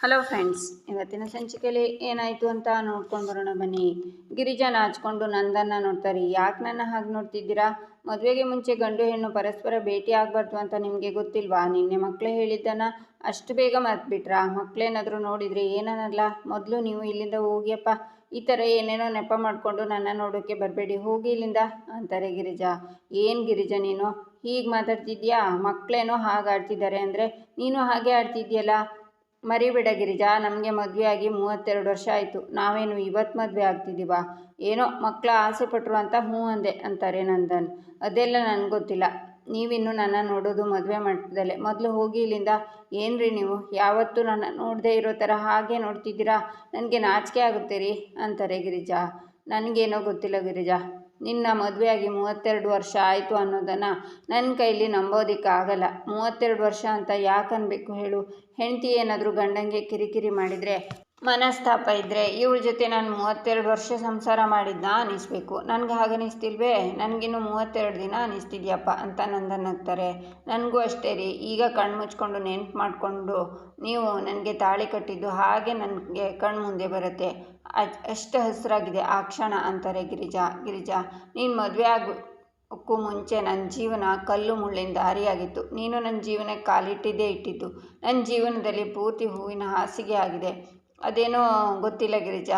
Hello friends, ಇವತ್ತಿನ ಸಂಚಿಕೆಯಲ್ಲಿ ಏನಾಯಿತು ಅಂತ ನೋಡ್ಕೊಂಡು ಬರೋಣ ಬನ್ನಿ. ಗಿರಿಜಾ ನಾಚ್ಕೊಂಡು ನಂದನ್ನ ನೋಡ್ತಾರೆ. ಯಾಕೆ ನನ್ನ ಹಾಗೆ ನೋಡ್ತಿದ್ದೀರಾ? ಮದುವೆಗೆ ಮುಂಚೆ ಗಂಡು ಹೆಣ್ಣು ಪರಸ್ಪರ ಭೇಟಿ ಆಗಬಾರ್ದು ಅಂತ ನಿಮಗೆ ಗೊತ್ತಿಲ್ವಾ? ನಿನ್ನೆ ಮಕ್ಕಳೇ ಹೇಳಿದ್ದನ್ನು ಅಷ್ಟು ಬೇಗ ಮರೆತುಬಿಟ್ರಾ? ಮಕ್ಕಳೇನಾದರೂ ನೋಡಿದರೆ ಏನನ್ನಲ್ಲ. ಮೊದಲು ನೀವು ಇಲ್ಲಿಂದ ಹೋಗಿಯಪ್ಪ. ಈ ಥರ ಏನೇನೋ ನೆಪ ಮಾಡಿಕೊಂಡು ನನ್ನ ನೋಡೋಕ್ಕೆ ಬರಬೇಡಿ, ಹೋಗಿ ಇಲ್ಲಿಂದ ಅಂತಾರೆ ಗಿರಿಜಾ. ಏನು ಗಿರಿಜಾ ನೀನು ಹೀಗೆ ಮಾತಾಡ್ತಿದ್ಯಾ? ಮಕ್ಕಳೇನೋ ಹಾಗೆ ಆಡ್ತಿದ್ದಾರೆ ಅಂದರೆ ನೀನು ಹಾಗೆ ಆಡ್ತಿದ್ಯಲ್ಲ. ಮರಿಬೇಡ ಗಿರಿಜಾ, ನಮಗೆ ಮದುವೆ ಆಗಿ 32 ವರ್ಷ ಆಯಿತು. ನಾವೇನು ಇವತ್ತು ಮದುವೆ ಆಗ್ತಿದ್ದೀವ? ಏನೋ ಮಕ್ಕಳ ಆಸೆ ಪಟ್ಟರು ಅಂತ ಹ್ಞೂ ಅಂದೆ ಅಂತಾರೆ ನಂದನ್. ಅದೆಲ್ಲ ನನಗೆ ಗೊತ್ತಿಲ್ಲ. ನೀವಿನ್ನು ನನ್ನ ನೋಡೋದು ಮದುವೆ ಮಾಡ್ತಿದ್ದಲೆ. ಮೊದಲು ಹೋಗಿ ಇಲ್ಲಿಂದ. ಏನ್ರಿ ನೀವು ಯಾವತ್ತೂ ನನ್ನ ನೋಡದೇ ಇರೋ ಥರ ಹಾಗೆ ನೋಡ್ತಿದ್ದೀರಾ? ನನಗೆ ನಾಚಿಕೆ ಆಗುತ್ತೆ ರೀ ಅಂತಾರೆ ಗಿರಿಜಾ. ನನಗೇನೋ ಗೊತ್ತಿಲ್ಲ ಗಿರಿಜಾ, ನಿನ್ನ ಮದುವೆಯಾಗಿ 32 ವರ್ಷ ಆಯಿತು ಅನ್ನೋದನ್ನು ನನ್ನ ಕೈಲಿ ನಂಬೋದಕ್ಕಾಗಲ್ಲ. 32 ವರ್ಷ ಅಂತ ಯಾಕೆ ಅನ್ಬೇಕು ಹೇಳು? ಹೆಂಡತಿ ಏನಾದರೂ ಗಂಡಂಗೆ ಕಿರಿಕಿರಿ ಮಾಡಿದರೆ, ಮನಸ್ತಾಪ ಇದ್ದರೆ ಇವಳ ಜೊತೆ ನಾನು 32 ವರ್ಷ ಸಂಸಾರ ಮಾಡಿದ್ನಾ ಅನ್ನಿಸ್ಬೇಕು. ನನಗೆ ಹಾಗೆ ಅನ್ನಿಸ್ತಿಲ್ವೇ? ನನಗಿನ್ನು 32 ದಿನ ಅನ್ನಿಸ್ತಿದ್ಯಪ್ಪ ಅಂತ ನಂದನ್ ನಗ್ತಾರೆ. ನನಗೂ ಅಷ್ಟೇ ರೀ. ಈಗ ಕಣ್ಣು ಮುಚ್ಕೊಂಡು ನೆನ್ಪು ಮಾಡಿಕೊಂಡು ನೀವು ನನಗೆ ತಾಳಿ ಕಟ್ಟಿದ್ದು ಹಾಗೆ ನನಗೆ ಕಣ್ಣು ಮುಂದೆ ಬರುತ್ತೆ. ಅಷ್ಟು ಹಸಿರಾಗಿದೆ ಆ ಕ್ಷಣ ಅಂತಾರೆ ಗಿರಿಜಾ, ನೀನು ಮದುವೆ ಆಗೋಕ್ಕೂ ಮುಂಚೆ ನನ್ನ ಜೀವನ ಕಲ್ಲು ಮುಳ್ಳಿನ ದಾರಿಯಾಗಿತ್ತು. ನೀನು ನನ್ನ ಜೀವನಕ್ಕೆ ಇಟ್ಟಿದ್ದು ನನ್ನ ಜೀವನದಲ್ಲಿ ಪೂರ್ತಿ ಹೂವಿನ ಹಾಸಿಗೆ ಆಗಿದೆ. ಅದೇನೋ ಗೊತ್ತಿಲ್ಲ ಗಿರಿಜಾ,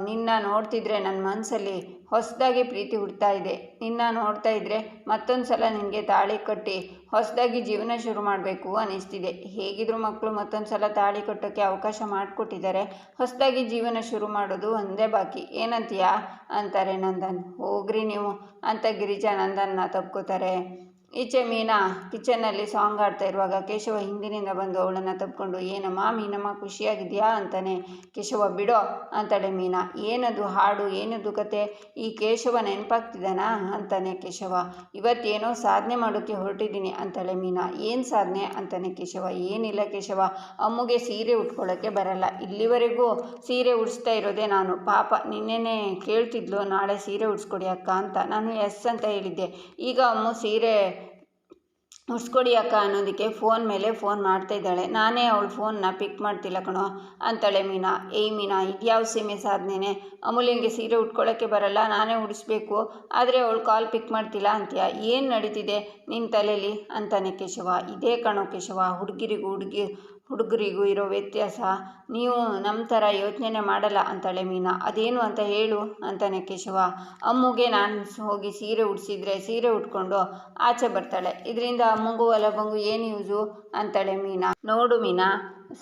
ನಿನ್ನ ನೋಡ್ತಿದ್ರೆ ನನ್ನ ಮನಸ್ಸಲ್ಲಿ ಹೊಸದಾಗಿ ಪ್ರೀತಿ ಹುಡ್ತಾ ಇದೆ. ನಿನ್ನ ನೋಡ್ತಾ ಇದ್ದರೆ ಮತ್ತೊಂದು ಸಲ ನಿನಗೆ ತಾಳಿ ಕಟ್ಟಿ ಹೊಸದಾಗಿ ಜೀವನ ಶುರು ಮಾಡಬೇಕು ಅನ್ನಿಸ್ತಿದೆ. ಹೇಗಿದ್ರು ಮಕ್ಕಳು ಮತ್ತೊಂದು ಸಲ ತಾಳಿ ಕಟ್ಟೋಕ್ಕೆ ಅವಕಾಶ ಮಾಡಿಕೊಟ್ಟಿದ್ದಾರೆ. ಹೊಸದಾಗಿ ಜೀವನ ಶುರು ಮಾಡೋದು ಒಂದೇ ಬಾಕಿ. ಏನಂತೀಯಾ ಅಂತಾರೆ ನಂದನ್. ಹೋಗ್ರಿ ನೀವು ಅಂತ ಗಿರಿಜಾ ನಂದನ್ನ ತಪ್ಕೋತಾರೆ. ಈಚೆ ಮೀನಾ ಕಿಚನ್ನಲ್ಲಿ ಸಾಂಗ್ ಆಡ್ತಾ ಇರುವಾಗ ಕೇಶವ ಹಿಂದಿನಿಂದ ಬಂದು ಅವಳನ್ನು ತಪ್ಕೊಂಡು, ಏನಮ್ಮ ಮೀನಮ್ಮ ಖುಷಿಯಾಗಿದೆಯಾ ಅಂತಾನೆ. ಕೇಶವ, ಬಿಡೋ ಅಂತಾಳೆ ಮೀನಾ. ಏನದು ಹಾಡು, ಏನದು ಕತೆ? ಈ ಕೇಶವ ನೆನಪಾಗ್ತಿದ್ದಾನಾ ಅಂತಾನೆ ಕೇಶವ. ಇವತ್ತೇನೋ ಸಾಧನೆ ಮಾಡೋಕ್ಕೆ ಹೊರಟಿದ್ದೀನಿ ಅಂತಾಳೆ ಮೀನಾ. ಏನು ಸಾಧನೆ ಅಂತಾನೆ ಕೇಶವ. ಏನಿಲ್ಲ ಕೇಶವ, ಅಮ್ಮಗೆ ಸೀರೆ ಉಟ್ಕೊಳ್ಳೋಕ್ಕೆ ಬರಲ್ಲ. ಇಲ್ಲಿವರೆಗೂ ಸೀರೆ ಉಡಿಸ್ತಾ ಇರೋದೇ ನಾನು. ಪಾಪ ನಿನ್ನೆನೇ ಕೇಳ್ತಿದ್ಲು, ನಾಳೆ ಸೀರೆ ಉಡಿಸ್ಕೊಡಿ ಅಕ್ಕ ಅಂತ. ನಾನು ಎಸ್ ಅಂತ ಹೇಳಿದ್ದೆ. ಈಗ ಅಮ್ಮ ಸೀರೆ ಉಡ್ಸ್ಕೊಡಿ ಅಕ್ಕ ಅನ್ನೋದಕ್ಕೆ ಫೋನ್ ಮೇಲೆ ಫೋನ್ ಮಾಡ್ತಾ ಇದ್ದಾಳೆ. ನಾನೇ ಅವಳು ಫೋನ್ನ ಪಿಕ್ ಮಾಡ್ತಿಲ್ಲ ಕಣೋ ಅಂತಾಳೆ ಮೀನಾ. ಏಯ್ ಮೀನಾ, ಇದ್ಯಾವ ಸೀಮೆ ಸಾಧನೆನೇ? ಅಮೂಲ್ಯಂಗೆ ಸೀರೆ ಉಟ್ಕೊಳ್ಳೋಕ್ಕೆ ಬರಲ್ಲ, ನಾನೇ ಉಡಿಸ್ಬೇಕು, ಆದರೆ ಅವಳು ಕಾಲ್ ಪಿಕ್ ಮಾಡ್ತಿಲ್ಲ ಅಂತೀಯ. ಏನು ನಡೀತಿದೆ ನಿನ್ನ ತಲೆಯಲ್ಲಿ ಅಂತಾನೆ ಕೇಶವ. ಇದೇ ಕಣೋ ಕೇಶವ, ಹುಡುಗರಿಗೂ ಇರೋ ವ್ಯತ್ಯಾಸ. ನೀವು ನಮ್ಮ ಥರ ಯೋಚನೆ ಮಾಡಲ್ಲ ಅಂತಾಳೆ ಮೀನಾ. ಅದೇನು ಅಂತ ಹೇಳು ಅಂತಾನೆ ಕೇಶವ. ಅಮ್ಮಗೆ ನಾನು ಹೋಗಿ ಸೀರೆ ಉಡಿಸಿದ್ರೆ ಸೀರೆ ಉಟ್ಕೊಂಡು ಆಚೆ ಬರ್ತಾಳೆ. ಇದರಿಂದ ಅಮ್ಮಂಗೂ ವಲ್ಲಭಂಗೂ ಏನು ಯೂಸು ಅಂತಾಳೆ ಮೀನಾ. ನೋಡು ಮೀನಾ,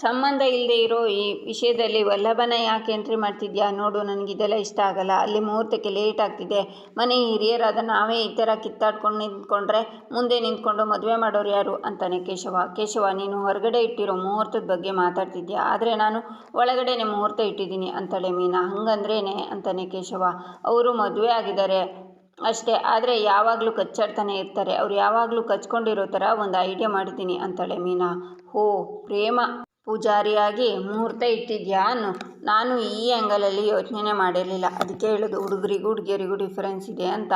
ಸಂಬಂಧ ಇಲ್ಲದೆ ಇರೋ ಈ ವಿಷಯದಲ್ಲಿ ವಲ್ಲಭನ ಯಾಕೆ ಎಂಟ್ರಿ ಮಾಡ್ತಿದ್ಯಾ? ನೋಡು, ನನಗಿದೆಲ್ಲ ಇಷ್ಟ ಆಗಲ್ಲ. ಅಲ್ಲಿ ಮುಹೂರ್ತಕ್ಕೆ ಲೇಟ್ ಆಗ್ತಿದೆ. ಮನೆ ಹಿರಿಯರಾದ ನಾವೇ ಈ ಥರ ಕಿತ್ತಾಡ್ಕೊಂಡು ನಿಂತ್ಕೊಂಡ್ರೆ ಮುಂದೆ ನಿಂತ್ಕೊಂಡು ಮದುವೆ ಮಾಡೋರು ಯಾರು ಅಂತಾನೆ ಕೇಶವ, ನೀನು ಹೊರಗಡೆ ಇಟ್ಟಿರೋ ಮುಹೂರ್ತದ ಬಗ್ಗೆ ಮಾತಾಡ್ತಿದ್ಯಾ, ಆದರೆ ನಾನು ಒಳಗಡೆನೆ ಮುಹೂರ್ತ ಇಟ್ಟಿದ್ದೀನಿ ಅಂತಾಳೆ ಮೀನಾ. ಹಂಗಂದ್ರೇನೆ ಅಂತಾನೆ ಕೇಶವ. ಅವರು ಮದುವೆ ಆಗಿದ್ದಾರೆ ಅಷ್ಟೇ, ಆದರೆ ಯಾವಾಗಲೂ ಕಚ್ಚಾಡ್ತಾನೆ ಇರ್ತಾರೆ. ಅವ್ರು ಯಾವಾಗಲೂ ಕಚ್ಕೊಂಡಿರೋ ಥರ ಒಂದು ಐಡಿಯಾ ಮಾಡಿದ್ದೀನಿ ಅಂತಾಳೆ ಮೀನಾ. ಹೋ, ಪ್ರೇಮ ಪೂಜಾರಿಯಾಗಿ ಮುಹೂರ್ತ ಇಟ್ಟಿದ್ಯಾ ಅನ್ನು? ನಾನು ಈ ಆ್ಯಂಗಲಲ್ಲಿ ಯೋಚನೆ ಮಾಡಿರಲಿಲ್ಲ. ಅದಕ್ಕೆ ಹೇಳೋದು ಹುಡುಗರಿಗೂ ಹುಡುಗಿಯರಿಗೂ ಡಿಫರೆನ್ಸ್ ಇದೆ ಅಂತ.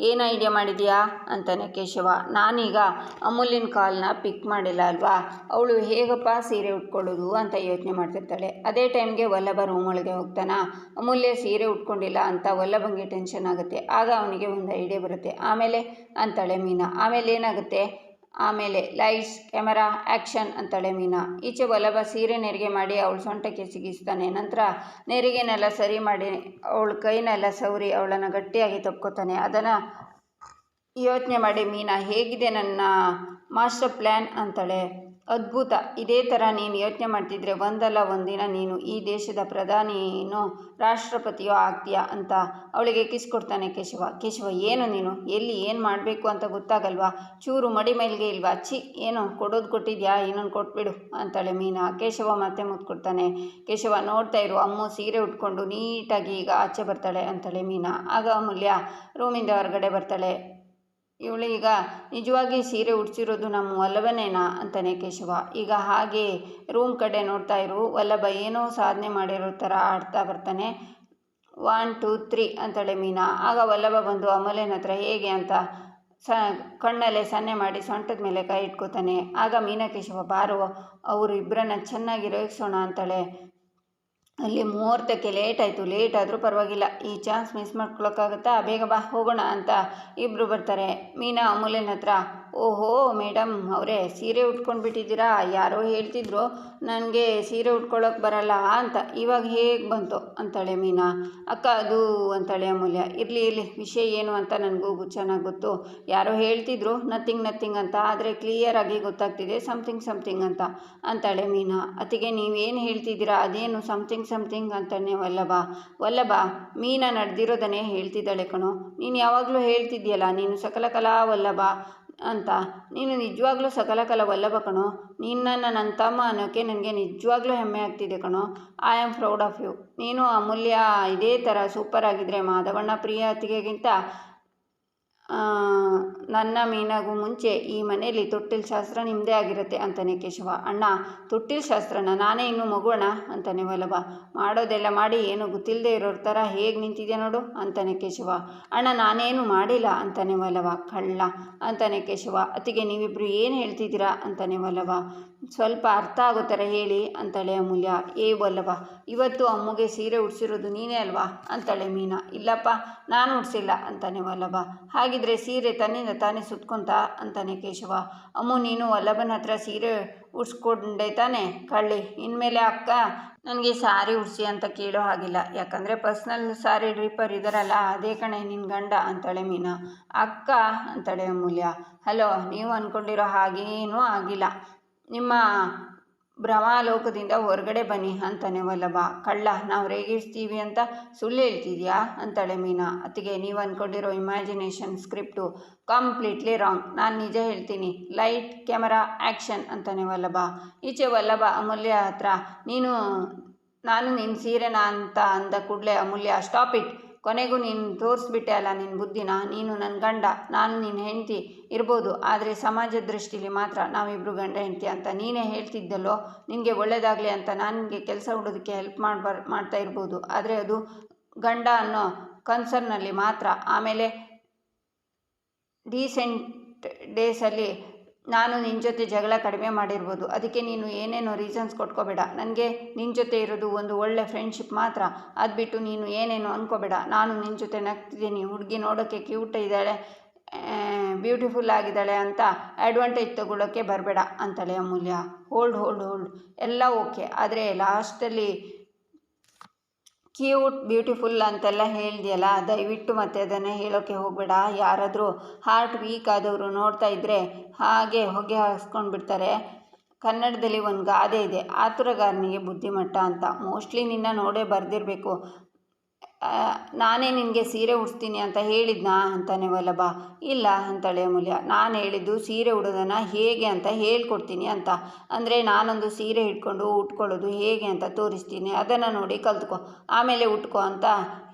ಏನು ಐಡಿಯಾ ಮಾಡಿದ್ಯಾ ಅಂತಾನೆ ಕೇಶವ. ನಾನೀಗ ಅಮೂಲ್ಯನ ಕಾಲ್ನ ಪಿಕ್ ಮಾಡಿಲ್ಲ ಅಲ್ವಾ, ಅವಳು ಹೇಗಪ್ಪ ಸೀರೆ ಉಟ್ಕೊಳ್ಳೋದು ಅಂತ ಯೋಚನೆ ಮಾಡ್ತಿರ್ತಾಳೆ. ಅದೇ ಟೈಮ್ಗೆ ವಲ್ಲಭ ರೂಮ್ ಒಳಗೆ ಹೋಗ್ತಾನಾ. ಅಮೂಲ್ಯ ಸೀರೆ ಉಟ್ಕೊಂಡಿಲ್ಲ ಅಂತ ವಲ್ಲಭಂಗೆ ಟೆನ್ಷನ್ ಆಗುತ್ತೆ. ಆಗ ಅವನಿಗೆ ಒಂದು ಐಡಿಯಾ ಬರುತ್ತೆ. ಆಮೇಲೆ ಅಂತಾಳೆ ಮೀನಾ. ಆಮೇಲೆ ಏನಾಗುತ್ತೆ? ಆಮೇಲೆ ಲೈಟ್ಸ್ ಕ್ಯಾಮರಾ ಆ್ಯಕ್ಷನ್ ಅಂತಾಳೆ ಮೀನಾ. ಈಚೆ ವಲ್ಲಭ ಸೀರೆ ನೆರಿಗೆ ಮಾಡಿ ಅವಳು ಸೊಂಟಕ್ಕೆ ಸಿಗಿಸ್ತಾನೆ. ನಂತರ ನೆರಿಗೆನೆಲ್ಲ ಸರಿ ಮಾಡಿ ಅವಳ ಕೈನೆಲ್ಲ ಸವರಿ ಅವಳನ್ನು ಗಟ್ಟಿಯಾಗಿ ತಪ್ಕೋತಾನೆ. ಅದನ್ನು ಯೋಚನೆ ಮಾಡಿ ಮೀನಾ, ಹೇಗಿದೆ ನನ್ನ ಮಾಸ್ಟರ್ ಪ್ಲ್ಯಾನ್ ಅಂತಾಳೆ. ಅದ್ಭುತ. ಇದೇ ಥರ ನೀನು ಯೋಚನೆ ಮಾಡ್ತಿದ್ರೆ ಒಂದಲ್ಲ ಒಂದಿನ ನೀನು ಈ ದೇಶದ ಪ್ರಧಾನಿನೋ ರಾಷ್ಟ್ರಪತಿಯೋ ಆಗ್ತೀಯಾ ಅಂತ ಅವಳಿಗೆ ಕಿಸ್ ಕೊಡ್ತಾನೆ ಕೇಶವ. ಏನು ನೀನು ಎಲ್ಲಿ ಏನು ಮಾಡಬೇಕು ಅಂತ ಗೊತ್ತಾಗಲ್ವಾ? ಚೂರು ಮಡಿ ಮೈಲಿಗೆ ಇಲ್ವಾ? ಏನೋ ಕೊಡೋದು ಕೊಟ್ಟಿದ್ಯಾ, ಇನ್ನೊಂದು ಕೊಟ್ಬಿಡು ಅಂತಾಳೆ ಮೀನಾ. ಕೇಶವ ಮತ್ತೆ ಮುತ್ತು ಕೊಡ್ತಾನೆ. ಕೇಶವ, ನೋಡ್ತಾ ಇರು, ಅಮ್ಮ ಸೀರೆ ಉಟ್ಕೊಂಡು ನೀಟಾಗಿ ಈಗ ಆಚೆ ಬರ್ತಾಳೆ ಅಂತಾಳೆ ಮೀನಾ. ಆಗ ಅಮೂಲ್ಯ ರೂಮಿಂದ ಹೊರಗಡೆ ಬರ್ತಾಳೆ. ಇವಳೀಗ ನಿಜವಾಗಿ ಸೀರೆ ಉಡ್ಸಿರೋದು ನಮ್ಮ ವಲ್ಲಭನೇನಾ ಅಂತಾನೆ ಕೇಶವ. ಈಗ ಹಾಗೆ ರೂಮ್ ಕಡೆ ನೋಡ್ತಾ ಇರು. ವಲ್ಲಭ ಏನೋ ಸಾಧನೆ ಮಾಡಿರೋ ಥರ ಆಡ್ತಾ ಬರ್ತಾನೆ. 1 2 3 ಅಂತಾಳೆ ಮೀನಾ. ಆಗ ವಲ್ಲಭ ಬಂದು ಅಮೂಲ್ಯನ ಹತ್ರ ಹೇಗೆ ಅಂತ ಕಣ್ಣಲ್ಲೇ ಸನ್ನೆ ಮಾಡಿ ಸೊಂಟದ ಮೇಲೆ ಕೈ ಇಟ್ಕೋತಾನೆ. ಆಗ ಮೀನಕೇಶವ ಬಾರೋ ಅವರು ಇಬ್ಬರನ್ನ ಚೆನ್ನಾಗಿ ರೇಗಿಸೋಣ ಅಂತಾಳೆ. ಅಲ್ಲಿ ಮುಹೂರ್ತಕ್ಕೆ ಲೇಟ್ ಆದರೂ ಪರವಾಗಿಲ್ಲ, ಈ ಚಾನ್ಸ್ ಮಿಸ್ ಮಾಡ್ಕೊಳಕ್ಕಾಗತ್ತಾ, ಬೇಗ ಬಾ ಹೋಗೋಣ ಅಂತ ಇಬ್ಬರು ಬರ್ತಾರೆ. ಮೀನಾ ಅಮೂಲ್ಯನ ಹತ್ರ, ಓಹೋ ಮೇಡಮ್ ಅವರೇ, ಸೀರೆ ಉಟ್ಕೊಂಡು ಬಿಟ್ಟಿದ್ದೀರಾ, ಯಾರೋ ಹೇಳ್ತಿದ್ರು ನನಗೆ ಸೀರೆ ಉಟ್ಕೊಳ್ಳೋಕೆ ಬರಲ್ಲ ಅಂತ, ಇವಾಗ ಹೇಗೆ ಬಂತು ಅಂತಾಳೆ ಮೀನಾ. ಅಕ್ಕ ಅದು ಅಂತಾಳೆ ಅಮೂಲ್ಯ. ಇರಲಿ ವಿಷಯ ಏನು ಅಂತ ನನಗೂ ಚೆನ್ನಾಗಿ ಗೊತ್ತು, ಯಾರೋ ಹೇಳ್ತಿದ್ರು ನಥಿಂಗ್ ಅಂತ, ಆದರೆ ಕ್ಲಿಯರಾಗಿ ಗೊತ್ತಾಗ್ತಿದೆ ಸಮಥಿಂಗ್ ಅಂತ ಅಂತಾಳೆ ಮೀನಾ. ಅತಿಗೆ ನೀವೇನು ಹೇಳ್ತಿದ್ದೀರಾ, ಅದೇನು ಸಮಥಿಂಗ್ ಅಂತಾನೆ ವಲ್ಲಭ ಮೀನಾ ನಡೆದಿರೋದನ್ನೇ ಹೇಳ್ತಿದ್ದಾಳೆ ಕಣೋ. ನೀನು ಯಾವಾಗಲೂ ಹೇಳ್ತಿದ್ಯಲ್ಲ ನೀನು ಸಕಲ ಕಲಾ ವಲ್ಲಭ ಅಂತ, ನೀನು ನಿಜವಾಗ್ಲೂ ಸಕಲ ಕಲಾ ವಲ್ಲಭ ಕಣೋ. ನಿನ್ನನ್ನು ನನ್ನ ತಮ್ಮ ಅನ್ನೋಕ್ಕೆ ನನಗೆ ನಿಜವಾಗ್ಲೂ ಹೆಮ್ಮೆ ಆಗ್ತಿದೆ ಕಣೋ. I am proud of you. ನೀನು ಅಮೂಲ್ಯ ಇದೇ ಥರ ಸೂಪರ್ ಆಗಿದ್ರೆ ಮಾಧವಣ್ಣ ಪ್ರಿಯ ಅತ್ತಿಗೆಗಿಂತ ನನ್ನ ಮೀನಾಗೂ ಮುಂಚೆ ಈ ಮನೆಯಲ್ಲಿ ತೊಟ್ಟಿಲ್ ಶಾಸ್ತ್ರ ನಿಮ್ಮದೇ ಆಗಿರುತ್ತೆ ಅಂತಾನೆ ಕೇಶವ. ಅಣ್ಣ ತೊಟ್ಟಿಲ್ ಶಾಸ್ತ್ರನ ನಾನೇ ಇನ್ನೂ ಮಗುವಣ್ಣ ಅಂತಾನೆ ವಲ್ಲಭ. ಮಾಡೋದೆಲ್ಲ ಮಾಡಿ ಏನು ಗೊತ್ತಿಲ್ಲದೆ ಇರೋರ ಥರ ಹೇಗೆ ನಿಂತಿದೆ ನೋಡು ಅಂತಾನೆ ಕೇಶವ. ಅಣ್ಣ ನಾನೇನು ಮಾಡಿಲ್ಲ ಅಂತಾನೆ ವಲ್ಲಭ. ಕಳ್ಳ ಅಂತಾನೆ ಕೇಶವ. ಅತ್ತಿಗೆ ನೀವಿಬ್ರು ಏನು ಹೇಳ್ತಿದ್ದೀರಾ ಅಂತಾನೆ ವಲ್ಲಭ. ಸ್ವಲ್ಪ ಅರ್ಥ ಆಗೋ ಥರ ಹೇಳಿ ಅಂತಾಳೆ ಅಮೂಲ್ಯ. ವಲ್ಲಭ, ಇವತ್ತು ಅಮ್ಮಗೆ ಸೀರೆ ಉಡ್ಸಿರೋದು ನೀನೇ ಅಲ್ವಾ ಅಂತಾಳೆ ಮೀನಾ. ಇಲ್ಲಪ್ಪ ನಾನು ಉಡ್ಸಿಲ್ಲ ಅಂತಾನೆ ವಲ್ಲಭ. ಹಾಗಿದ್ರೆ ಸೀರೆ ತನ್ನಿಂದ ತಾನೇ ಸುತ್ಕೊಂತ ಅಂತಾನೆ ಕೇಶವ. ಅಮ್ಮು ನೀನು ವಲ್ಲಭನ ಹತ್ರ ಸೀರೆ ಉಡ್ಸ್ಕೊಂಡೆ ತಾನೆ ಕಳ್ಳಿ, ಇನ್ಮೇಲೆ ಅಕ್ಕ ನನಗೆ ಸಾರಿ ಉಡ್ಸಿ ಅಂತ ಕೇಳೋ ಹಾಗಿಲ್ಲ, ಯಾಕಂದರೆ ಪರ್ಸ್ನಲ್ ಸಾರಿ ಡ್ರಿಪ್ಪರ್ ಇದ್ದಾರಲ್ಲ ಅದೇ ಕಣೆ ನಿನ್ನ ಗಂಡ ಅಂತಾಳೆ ಮೀನಾ. ಅಕ್ಕ ಅಂತಾಳೆ ಅಮೂಲ್ಯ. ಹಲೋ, ನೀವು ಅಂದ್ಕೊಂಡಿರೋ ಹಾಗೇನೂ ಆಗಿಲ್ಲ, ನಿಮ್ಮ ಭ್ರಮಾಲೋಕದಿಂದ ಹೊರಗಡೆ ಬನ್ನಿ ಅಂತಾನೆ ವಲ್ಲಭ. ಕಳ್ಳ, ನಾವು ರೇಗಿಸ್ತೀವಿ ಅಂತ ಸುಳ್ಳು ಹೇಳ್ತಿದ್ಯಾ ಅಂತಾಳೆ ಮೀನಾ. ಅತ್ತಿಗೆ ನೀವು ಅಂದ್ಕೊಂಡಿರೋ ಇಮ್ಯಾಜಿನೇಷನ್ ಸ್ಕ್ರಿಪ್ಟು ಕಂಪ್ಲೀಟ್ಲಿ ರಾಂಗ್, ನಾನು ನಿಜ ಹೇಳ್ತೀನಿ, ಲೈಟ್ ಕ್ಯಾಮರಾ ಆ್ಯಕ್ಷನ್ ಅಂತಾನೆ ವಲ್ಲಭ. ಈಚೆ ವಲ್ಲಭ ಅಮೂಲ್ಯ ಹತ್ರ, ನಾನು ನಿನ್ನ ಸೀರೆನಾ ಅಂತ ಅಂದ ಕೂಡಲೇ ಅಮೂಲ್ಯ, ಸ್ಟಾಪ್ ಇಟ್, ಕೊನೆಗೂ ನೀನು ತೋರಿಸ್ಬಿಟ್ಟೆ ಅಲ್ಲ ನಿನ್ನ ಬುದ್ಧಿನ, ನೀನು ನನ್ನ ಗಂಡ, ನಾನು ನಿನ್ನ ಹೆಂಡತಿ ಇರ್ಬೋದು, ಆದರೆ ಸಮಾಜದ ದೃಷ್ಟಿಲಿ ಮಾತ್ರ ನಾವಿಬ್ಬರು ಗಂಡ ಹೆಂಡತಿ ಅಂತ ನೀನೇ ಹೇಳ್ತಿದ್ದಲ್ಲೋ. ನಿನಗೆ ಒಳ್ಳೆಯದಾಗಲಿ ಅಂತ ನಾನು ನಿನಗೆ ಕೆಲಸ ಹುಡೋದಕ್ಕೆ ಹೆಲ್ಪ್ ಮಾಡ್ತಾ ಇರ್ಬೋದು, ಆದರೆ ಅದು ಗಂಡ ಅನ್ನೋ ಕನ್ಸರ್ನಲ್ಲಿ ಮಾತ್ರ. ಆಮೇಲೆ ಡೀಸೆಂಟ್ ಡೇಸಲ್ಲಿ ನಾನು ನಿನ್ನ ಜೊತೆ ಜಗಳ ಕಡಿಮೆ ಮಾಡಿರ್ಬೋದು, ಅದಕ್ಕೆ ನೀನು ಏನೇನೋ ರೀಸನ್ಸ್ ಕೊಟ್ಕೋಬೇಡ. ನನಗೆ ನಿನ್ನ ಜೊತೆ ಇರೋದು ಒಂದು ಒಳ್ಳೆ ಫ್ರೆಂಡ್ಶಿಪ್ ಮಾತ್ರ, ಅದು ಬಿಟ್ಟು ನೀನು ಏನೇನೋ ಅಂದ್ಕೋಬೇಡ. ನಾನು ನಿನ್ನ ಜೊತೆ ನಗ್ತಿದ್ದೀನಿ, ಹುಡುಗಿ ನೋಡೋಕ್ಕೆ ಕ್ಯೂಟ್ ಇದ್ದಾಳೆ, ಬ್ಯೂಟಿಫುಲ್ ಆಗಿದ್ದಾಳೆ ಅಂತ ಅಡ್ವಾಂಟೇಜ್ ತಗೊಳ್ಳೋಕ್ಕೆ ಬರಬೇಡ ಅಂತಾಳೆ ಅಮೂಲ್ಯ. ಹೋಲ್ಡ್ ಎಲ್ಲ ಓಕೆ, ಆದರೆ ಲಾಸ್ಟಲ್ಲಿ ಕ್ಯೂಟ್ ಬ್ಯೂಟಿಫುಲ್ ಅಂತೆಲ್ಲ ಹೇಳ್ದಿಯಲ್ಲ, ದಯವಿಟ್ಟು ಮತ್ತೆ ಅದನ್ನೇ ಹೇಳೋಕ್ಕೆ ಹೋಗಬೇಡ. ಯಾರಾದರೂ ಹಾರ್ಟ್ ವೀಕ್ ಆದವರು ನೋಡ್ತಾ ಇದ್ದರೆ ಹಾಗೆ ಹೊಗೆ ಹಾಕ್ಸ್ಕೊಂಡು ಬಿಡ್ತಾರೆ. ಕನ್ನಡದಲ್ಲಿ ಒಂದು ಗಾದೆ ಇದೆ, ಆತುರಗಾರನಿಗೆ ಬುದ್ಧಿಮಟ್ಟ ಅಂತ. ಮೋಸ್ಟ್ಲಿ ನಿನ್ನ ನೋಡೇ ಬರೆದಿರಬೇಕು. ನಾನೇ ನಿನಗೆ ಸೀರೆ ಉಡಿಸ್ತೀನಿ ಅಂತ ಹೇಳಿದ್ನಾ ಅಂತಾನೆ ವಲ್ಲಭ. ಇಲ್ಲ ಅಂತಾಳೆ ಅಮೂಲ್ಯ. ನಾನು ಹೇಳಿದ್ದು ಸೀರೆ ಉಡೋದನ್ನು ಹೇಗೆ ಅಂತ ಹೇಳ್ಕೊಡ್ತೀನಿ ಅಂತ, ಅಂದರೆ ನಾನೊಂದು ಸೀರೆ ಹಿಡ್ಕೊಂಡು ಉಟ್ಕೊಳ್ಳೋದು ಹೇಗೆ ಅಂತ ತೋರಿಸ್ತೀನಿ, ಅದನ್ನು ನೋಡಿ ಕಲ್ತ್ಕೊ, ಆಮೇಲೆ ಉಟ್ಕೋ ಅಂತ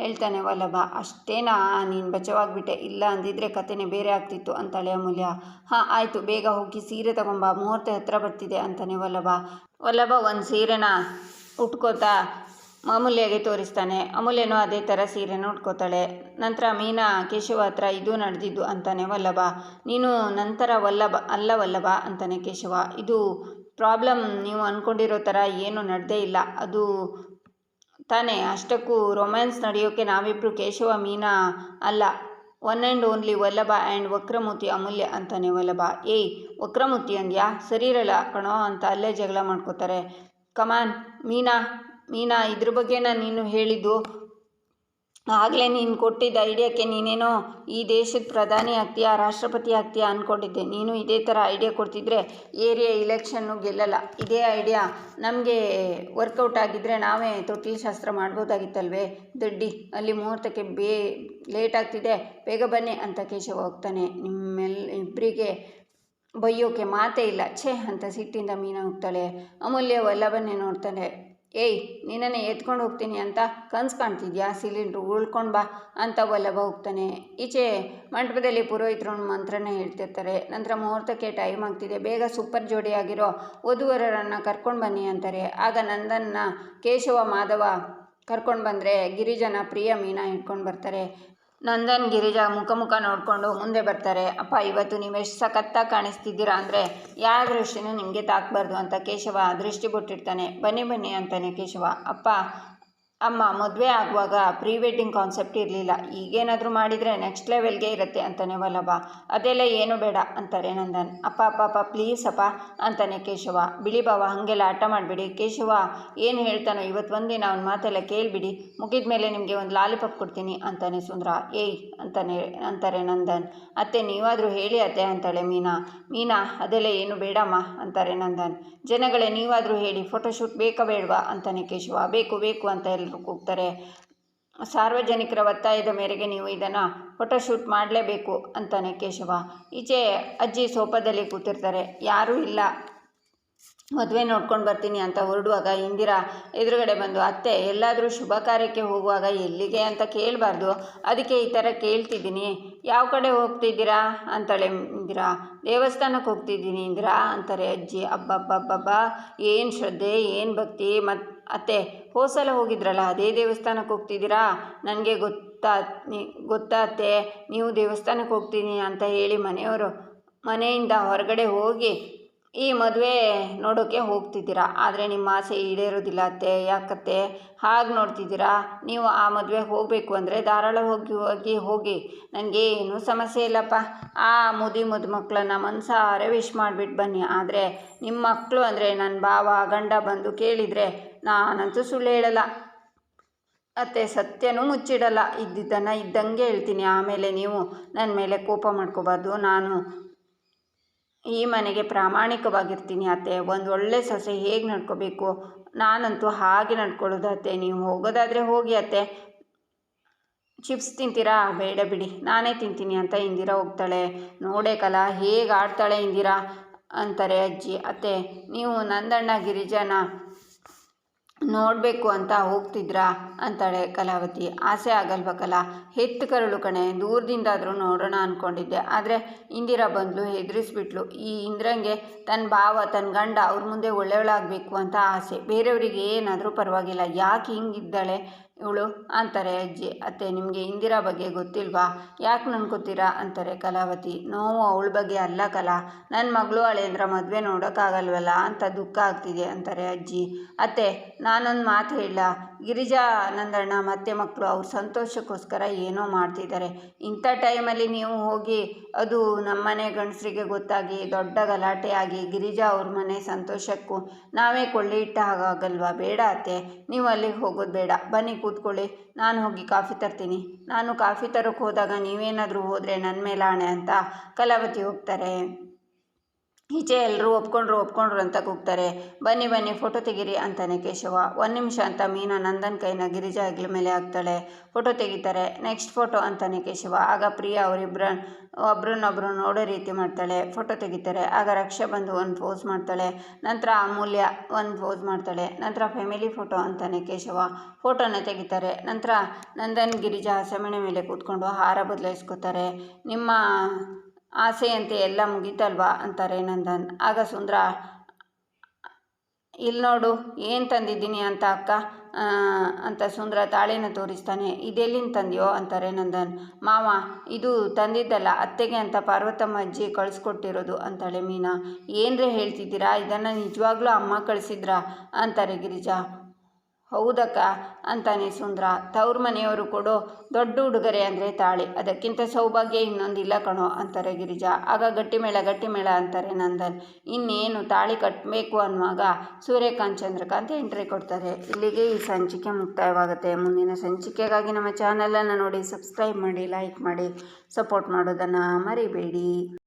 ಹೇಳ್ತಾನೆ ವಲ್ಲಭ. ಅಷ್ಟೇನಾ, ನೀನು ಬಚಾವಾಗ್ಬಿಟ್ಟೆ, ಇಲ್ಲ ಅಂದಿದ್ರೆ ಕತೆನೇ ಬೇರೆ ಆಗ್ತಿತ್ತು ಅಂತಾಳೆ ಅಮೂಲ್ಯ. ಹಾಂ ಆಯಿತು, ಬೇಗ ಹೋಗಿ ಸೀರೆ ತಗೊಂಬ, ಮುಹೂರ್ತ ಹತ್ರ ಬರ್ತಿದೆ ಅಂತಾನೆ ವಲ್ಲಭ. ಒಂದು ಸೀರೆನ ಉಟ್ಕೋತಾ ಅಮೂಲ್ಯಗೆ ತೋರಿಸ್ತಾನೆ. ಅಮೂಲ್ಯನೂ ಅದೇ ಥರ ಸೀರೆನ ಉಟ್ಕೋತಾಳೆ. ನಂತರ ಮೀನಾ ಕೇಶವ ಹತ್ರ, ಇದು ನಡೆದಿದ್ದು ಅಂತಾನೆ ವಲ್ಲಭ. ನೀನು ನಂತರ ವಲ್ಲಭ ಅಂತಾನೆ ಕೇಶವ. ಇದು ಪ್ರಾಬ್ಲಮ್ ನೀವು ಅಂದ್ಕೊಂಡಿರೋ ಥರ ಏನೂ ನಡೆದೇ ಇಲ್ಲ, ಅದು ತಾನೇ, ಅಷ್ಟಕ್ಕೂ ರೊಮ್ಯಾನ್ಸ್ ನಡೆಯೋಕ್ಕೆ ನಾವಿಬ್ಬರು ಕೇಶವ ಮೀನಾ ಅಲ್ಲ, one and only Vallabha and Vakramurthy Amulya ಅಂತಾನೆ ವಲ್ಲಭ. ವಕ್ರಮೂರ್ತಿ ಅಂದ್ಯಾ, ಸರಿರಲ್ಲ ಕಣೋ ಅಂತ ಅಲ್ಲೇ ಜಗಳ ಮಾಡ್ಕೋತಾರೆ. ಕಮಾನ್ ಮೀನಾ ಇದ್ರ ಬಗ್ಗೆನ ನೀನು ಹೇಳಿದ್ದು, ಆಗಲೇ ನೀನು ಕೊಟ್ಟಿದ್ದ ಐಡಿಯಾಕ್ಕೆ ನೀನೇನೋ ಈ ದೇಶದ ಪ್ರಧಾನಿ ಆಗ್ತೀಯಾ, ರಾಷ್ಟ್ರಪತಿ ಆಗ್ತೀಯಾ ಅಂದ್ಕೊಂಡಿದ್ದೆ. ನೀನು ಇದೇ ಥರ ಐಡಿಯಾ ಕೊಡ್ತಿದ್ರೆ ಏರಿಯಾ ಇಲೆಕ್ಷನ್ನು ಗೆಲ್ಲಲ್ಲ. ಇದೇ ಐಡಿಯಾ ನಮಗೆ ವರ್ಕೌಟ್ ಆಗಿದ್ದರೆ ನಾವೇ ತೊಟ್ಟಿಲು ಶಾಸ್ತ್ರ ಮಾಡ್ಬೋದಾಗಿತ್ತಲ್ವೇ ದಡ್ಡಿ, ಅಲ್ಲಿ ಮುಹೂರ್ತಕ್ಕೆ ಲೇಟ್ ಆಗ್ತಿದೆ, ಬೇಗ ಬನ್ನಿ ಅಂತ ಕೇಶವ ಹೋಗ್ತಾನೆ. ಇಬ್ಬರಿಗೆ ಬೈಯೋಕೆ ಮಾತೇ ಇಲ್ಲ, ಛೇ ಅಂತ ಸಿಟ್ಟಿಂದ ಮೀನಾ ಹೋಗ್ತಾಳೆ. ಅಮೂಲ್ಯ ವಲ್ಲಭನ್ನೇ ನೋಡ್ತಾನೆ. ನಿನ್ನನ್ನೇ ಎತ್ಕೊಂಡು ಹೋಗ್ತೀನಿ ಅಂತ ಕನ್ಸು ಕಾಣ್ತಿದ್ಯಾ, ಸಿಲಿಂಡ್ರು ಉಳ್ಕೊಂಡು ಬಾ ಅಂತ ವಲ್ಲಭ ಹೋಗ್ತಾನೆ. ಈಚೆ ಮಂಟಪದಲ್ಲಿ ಪುರೋಹಿತರು ಮಂತ್ರನ ಹೇಳ್ತಿರ್ತಾರೆ. ನಂತರ ಮುಹೂರ್ತಕ್ಕೆ ಟೈಮ್ ಆಗ್ತಿದೆ, ಬೇಗ ಸೂಪರ್ ಜೋಡಿಯಾಗಿರೋ ವಧುವರರನ್ನು ಕರ್ಕೊಂಡು ಬನ್ನಿ ಅಂತಾರೆ. ಆಗ ನಂದನ್ನ ಕೇಶವ ಮಾಧವ ಕರ್ಕೊಂಡು ಬಂದರೆ ಗಿರಿಜನ ಪ್ರಿಯ ಮೀನಾ ಇಟ್ಕೊಂಡು ಬರ್ತಾರೆ. ನಂದನ್ ಗಿರಿಜಾ ಮುಖ ನೋಡಿಕೊಂಡು ಮುಂದೆ ಬರ್ತಾರೆ. ಅಪ್ಪ, ಇವತ್ತು ನೀವೆಷ್ಟು ಸಖತ್ತಾಗಿ ಕಾಣಿಸ್ತಿದ್ದೀರಾ ಅಂದರೆ ಯಾವ ದೃಷ್ಟಿನೂ ನಿಮಗೆ ತಾಕಬಾರ್ದು ಅಂತ ಕೇಶವ ದೃಷ್ಟಿ ಬಿಟ್ಟಿರ್ತಾನೆ. ಬನ್ನಿ ಅಂತಾನೆ ಕೇಶವ. ಅಪ್ಪ ಅಮ್ಮ, ಮದುವೆ ಆಗುವಾಗ ಪ್ರೀ ವೆಡ್ಡಿಂಗ್ ಕಾನ್ಸೆಪ್ಟ್ ಇರಲಿಲ್ಲ, ಈಗೇನಾದರೂ ಮಾಡಿದರೆ ನೆಕ್ಸ್ಟ್ ಲೆವೆಲ್ಗೆ ಇರುತ್ತೆ ಅಂತಾನೆ ವಲ್ಲಭ. ಅದೆಲ್ಲ ಏನು ಬೇಡ ಅಂತಾರೆ ನಂದನ್. ಅಪ್ಪ ಪ್ಲೀಸ್ ಅಪ್ಪ ಅಂತಾನೆ ಕೇಶವ. ಬಿಳಿ ಬಾವ, ಹಾಗೆಲ್ಲ ಆಟ ಮಾಡಿಬಿಡಿ. ಕೇಶವ ಏನು ಹೇಳ್ತಾನೋ ಇವತ್ತು ಒಂದಿನ ಅವ್ನ ಮಾತೆಲ್ಲ ಕೇಳಿಬಿಡಿ, ಮುಗಿದ ಮೇಲೆ ನಿಮಗೆ ಒಂದು ಲಾಲಿಪಾಪ್ ಕೊಡ್ತೀನಿ ಅಂತಾನೆ ಸುಂದ್ರ. ಏಯ್ ಅಂತಾರೆ ನಂದನ್. ಅತ್ತೆ ನೀವಾದರೂ ಹೇಳಿ ಅತ್ತೆ ಅಂತಾಳೆ ಮೀನಾ ಅದೆಲ್ಲ ಏನು ಬೇಡಮ್ಮ ಅಂತಾರೆ ನಂದನ್. ಜನಗಳೇ ನೀವಾದರೂ ಹೇಳಿ, ಫೋಟೋಶೂಟ್ ಬೇಕಾ ಬೇಡವಾ ಅಂತಾನೆ ಕೇಶವ. ಬೇಕು ಅಂತ ಎಲ್ಲರೂ ಕೂಗ್ತಾರೆ. ಸಾರ್ವಜನಿಕರ ಒತ್ತಾಯದ ಮೇರೆಗೆ ನೀವು ಇದನ್ನು ಫೋಟೋಶೂಟ್ ಮಾಡಲೇಬೇಕು ಅಂತಾನೆ ಕೇಶವ. ಈಚೆ ಅಜ್ಜಿ ಸೋಫಾದಲ್ಲಿ ಕೂತಿರ್ತಾರೆ. ಯಾರೂ ಇಲ್ಲ, ಮದುವೆ ನೋಡ್ಕೊಂಡು ಬರ್ತೀನಿ ಅಂತ ಹೊರಡುವಾಗ ಇಂದಿರಾ ಎದುರುಗಡೆ ಬಂದು, ಅತ್ತೆ ಎಲ್ಲಾದರೂ ಶುಭ ಕಾರ್ಯಕ್ಕೆ ಹೋಗುವಾಗ ಎಲ್ಲಿಗೆ ಅಂತ ಕೇಳಬಾರ್ದು, ಅದಕ್ಕೆ ಈ ಥರ ಕೇಳ್ತಿದ್ದೀನಿ. ಯಾವ ಕಡೆ ಹೋಗ್ತಿದ್ದೀರಾ ಅಂತಾಳೆ ಇಂದಿರಾ. ದೇವಸ್ಥಾನಕ್ಕೆ ಹೋಗ್ತಿದ್ದೀನಿ ಇಂದಿರಾ ಅಂತಾರೆ ಅಜ್ಜಿ. ಅಬ್ಬಬ್ಬಬ್ಬಬ್ಬ, ಏನು ಶ್ರದ್ಧೆ, ಏನು ಭಕ್ತಿ. ಅತ್ತೆ ಹೋಸಲ ಹೋಗಿದ್ರಲ್ಲ ಅದೇ ದೇವಸ್ಥಾನಕ್ಕೆ ಹೋಗ್ತಿದ್ದೀರಾ? ನನಗೆ ಗೊತ್ತಾ ಅತ್ತೆ, ನೀವು ದೇವಸ್ಥಾನಕ್ಕೆ ಹೋಗ್ತೀನಿ ಅಂತ ಹೇಳಿ ಮನೆಯಿಂದ ಹೊರಗಡೆ ಹೋಗಿ ಈ ಮದುವೆ ನೋಡೋಕ್ಕೆ ಹೋಗ್ತಿದ್ದೀರಾ. ಆದರೆ ನಿಮ್ಮ ಆಸೆ ಈಡೇರೋದಿಲ್ಲ ಅತ್ತೆ. ಯಾಕತ್ತೆ ಹಾಗೆ ನೋಡ್ತಿದ್ದೀರಾ? ನೀವು ಆ ಮದುವೆ ಹೋಗಬೇಕು ಅಂದರೆ ಧಾರಾಳ ಹೋಗಿ ನನಗೇನು ಸಮಸ್ಯೆ ಇಲ್ಲಪ್ಪ. ಆ ಮಕ್ಕಳನ್ನ ಮನಸಾರೆ ವಿಶ್ ಮಾಡಿಬಿಟ್ಟು ಬನ್ನಿ. ಆದರೆ ನಿಮ್ಮ ಮಕ್ಕಳು ಅಂದರೆ ನನ್ನ ಭಾವ ಗಂಡ ಬಂದು ಕೇಳಿದರೆ ನಾನಂತೂ ಸುಳ್ಳು ಹೇಳಲ್ಲ ಅತ್ತೆ, ಸತ್ಯನೂ ಮುಚ್ಚಿಡಲ್ಲ. ಇದ್ದಿದ್ದನ್ನು ಇದ್ದಂಗೆ ಹೇಳ್ತೀನಿ. ಆಮೇಲೆ ನೀವು ನನ್ನ ಮೇಲೆ ಕೋಪ ಮಾಡ್ಕೋಬಾರ್ದು. ನಾನು ಈ ಮನೆಗೆ ಪ್ರಾಮಾಣಿಕವಾಗಿರ್ತೀನಿ ಅತ್ತೆ. ಒಂದು ಒಳ್ಳೆ ಸೊಸೆ ಹೇಗೆ ನಡ್ಕೋಬೇಕು ನಾನಂತೂ ಹಾಗೆ ನಡ್ಕೊಳ್ಳೋದು ಅತ್ತೆ. ನೀವು ಹೋಗೋದಾದರೆ ಹೋಗಿ ಅತ್ತೆ. ಚಿಪ್ಸ್ ತಿಂತೀರಾ? ಬೇಡ ಬಿಡಿ, ನಾನೇ ತಿಂತೀನಿ ಅಂತ ಇಂದಿರಾ ಹೋಗ್ತಾಳೆ. ನೋಡೇ ಕಲಾ ಹೇಗೆ ಆಡ್ತಾಳೆ ಇಂದಿರಾ ಅಂತಾರೆ ಅಜ್ಜಿ. ಅತ್ತೆ ನೀವು ನಂದಣ್ಣ ಗಿರಿಜಾನ ನೋಡಬೇಕು ಅಂತ ಹೋಗ್ತಿದ್ರಾ ಅಂತಾಳೆ ಕಲಾವತಿ. ಆಸೆ ಆಗಲ್ವ ಕಲಾ? ಹೆತ್ತು ಕರಳು ಕಣೆ, ದೂರದಿಂದಾದರೂ ನೋಡೋಣ ಅಂದ್ಕೊಂಡಿದ್ದೆ. ಆದರೆ ಇಂದಿರಾ ಬಂದಳು, ಹೆದರಿಸ್ಬಿಟ್ಲು. ಈ ಇಂದ್ರಂಗೆ ತನ್ನ ಭಾವ ತನ್ನ ಗಂಡ ಅವ್ರ ಮುಂದೆ ಒಳ್ಳೆಯವಳಾಗಬೇಕು ಅಂತ ಆಸೆ. ಬೇರೆಯವರಿಗೆ ಏನಾದರೂ ಪರವಾಗಿಲ್ಲ, ಯಾಕೆ ಹಿಂಗಿದ್ದಾಳೆ ಇವಳು ಅಂತಾರೆ ಅಜ್ಜಿ. ಅತ್ತೆ ನಿಮಗೆ ಇಂದಿರಾ ಬಗ್ಗೆ ಗೊತ್ತಿಲ್ವಾ? ಯಾಕೆ ನನ್ಕೋತೀರಾ ಅಂತಾರೆ ಕಲಾವತಿ. ನೋವು ಅವಳ ಬಗ್ಗೆ ಅಲ್ಲ ಕಲಾ, ನನ್ನ ಮಗಳು ಅಳಿಯಂದ್ರ ಮದುವೆ ನೋಡೋಕ್ಕಾಗಲ್ವಲ್ಲ ಅಂತ ದುಃಖ ಆಗ್ತಿದೆ ಅಂತಾರೆ ಅಜ್ಜಿ. ಅತ್ತೆ ನಾನೊಂದು ಮಾತು ಹೇಳ, ಗಿರಿಜಾ ನಂದಣ್ಣ ಮತ್ತೆ ಮಕ್ಕಳು ಅವ್ರ ಸಂತೋಷಕ್ಕೋಸ್ಕರ ಏನೋ ಮಾಡ್ತಿದ್ದಾರೆ. ಇಂಥ ಟೈಮಲ್ಲಿ ನೀವು ಹೋಗಿ ಅದು ನಮ್ಮನೆ ಗಂಡಸರಿಗೆ ಗೊತ್ತಾಗಿ ದೊಡ್ಡ ಗಲಾಟೆ ಆಗಿ ಗಿರಿಜಾ ಅವ್ರ ಮನೆ ಸಂತೋಷಕ್ಕೂ ನಾವೇ ಕೊಳ್ಳಿ ಇಟ್ಟ ಹಾಗಾಗಲ್ವಾ? ಬೇಡ ಅತ್ತೆ, ನೀವು ಅಲ್ಲಿಗೆ ಹೋಗೋದು ಬೇಡ. ಬನ್ನಿ ಕೂತ್ಕೊಳ್ಳಿ, ನಾನು ಹೋಗಿ ಕಾಫಿ ತರ್ತೀನಿ. ನಾನು ಕಾಫಿ ತರೋಕ್ಕೆ ಹೋದಾಗ ನೀವೇನಾದರೂ ಹೋದರೆ ನನ್ನ ಮೇಲೆ ಆಣೆ ಅಂತ ಕಲಾವತಿ ಹೋಗ್ತಾರೆ. ಈಚೆ ಎಲ್ಲರೂ ಒಪ್ಕೊಂಡ್ರು ಅಂತ ಕೂಗ್ತಾರೆ. ಬನ್ನಿ ಫೋಟೋ ತೆಗೀರಿ ಅಂತಾನೆ ಕೇಶವ. 1 ನಿಮಿಷ ಅಂತ ಮೀನಾ ನಂದನ್ ಕೈನ ಗಿರಿಜಾ ಹೆಗ್ಲ ಮೇಲೆ ಹಾಕ್ತಾಳೆ. ಫೋಟೋ ತೆಗಿತಾರೆ. ನೆಕ್ಸ್ಟ್ ಫೋಟೋ ಅಂತಾನೆ ಕೇಶವ. ಆಗ ಪ್ರಿಯಾ ಒಬ್ರನ್ನೊಬ್ರು ನೋಡೋ ರೀತಿ ಮಾಡ್ತಾಳೆ. ಫೋಟೋ ತೆಗಿತಾರೆ. ಆಗ ರಕ್ಷಾ ಬಂದು ಒಂದು ಪೋಸ್ ಮಾಡ್ತಾಳೆ. ನಂತರ ಅಮೂಲ್ಯ ಒಂದು ಪೋಸ್ ಮಾಡ್ತಾಳೆ. ನಂತರ ಫ್ಯಾಮಿಲಿ ಫೋಟೋ ಅಂತಾನೆ ಕೇಶವ. ಫೋಟೋನ ತೆಗಿತಾರೆ. ನಂತರ ನಂದನ್ ಗಿರಿಜಾ ಹಸೆಮಣೆ ಮೇಲೆ ಕೂತ್ಕೊಂಡು ಹಾರ ಬದಲಾಯಿಸ್ಕೋತಾರೆ. ನಿಮ್ಮ ಆಸೆಯಂತೆ ಎಲ್ಲ ಮುಗೀತಲ್ವಾ ಅಂತಾರೆ ನಂದನ್. ಆಗ ಸುಂದ್ರ, ಇಲ್ಲಿ ನೋಡು ಏನು ತಂದಿದ್ದೀನಿ ಅಂತ ಅಕ್ಕ ಅಂತ ಸುಂದ್ರ ತಾಳಿನ ತೋರಿಸ್ತಾನೆ. ಇದೆಲ್ಲಿಂದ ತಂದೆಯೋ ಅಂತಾರೆ ನಂದನ್. ಮಾವ ಇದು ತಂದಿದ್ದಲ್ಲ, ಅತ್ತೆಗೆ ಅಂತ ಪಾರ್ವತಮ್ಮ ಅಜ್ಜಿ ಕಳಿಸ್ಕೊಟ್ಟಿರೋದು ಅಂತಾಳೆ ಮೀನಾ. ಏನ್ರೇ ಹೇಳ್ತಿದ್ದೀರಾ? ಇದನ್ನು ನಿಜವಾಗ್ಲೂ ಅಮ್ಮ ಕಳಿಸಿದ್ರಾ ಅಂತಾರೆ ಗಿರಿಜಾ. ಹೌದಕ್ಕ ಅಂತಾನೆ ಸುಂದ್ರ. ತವ್ರ ಮನೆಯವರು ಕೊಡೋ ದೊಡ್ಡ ಉಡುಗೊರೆ ಅಂದರೆ ತಾಳಿ, ಅದಕ್ಕಿಂತ ಸೌಭಾಗ್ಯ ಇನ್ನೊಂದಿಲ್ಲ ಕಣೋ ಅಂತಾರೆ ಗಿರಿಜಾ. ಆಗ ಗಟ್ಟಿಮೇಳ ಅಂತಾರೆ ನಂದನ್. ಇನ್ನೇನು ತಾಳಿ ಕಟ್ಟಬೇಕು ಅನ್ನುವಾಗ ಸೂರ್ಯಕಾಂತ್ ಚಂದ್ರಕಾಂತ್ ಎಂಟ್ರಿ ಕೊಡ್ತಾರೆ. ಇಲ್ಲಿಗೆ ಈ ಸಂಚಿಕೆ ಮುಕ್ತಾಯವಾಗುತ್ತೆ. ಮುಂದಿನ ಸಂಚಿಕೆಗಾಗಿ ನಮ್ಮ ಚಾನಲನ್ನು ನೋಡಿ ಸಬ್ಸ್ಕ್ರೈಬ್ ಮಾಡಿ, ಲೈಕ್ ಮಾಡಿ, ಸಪೋರ್ಟ್ ಮಾಡೋದನ್ನು ಮರಿಬೇಡಿ.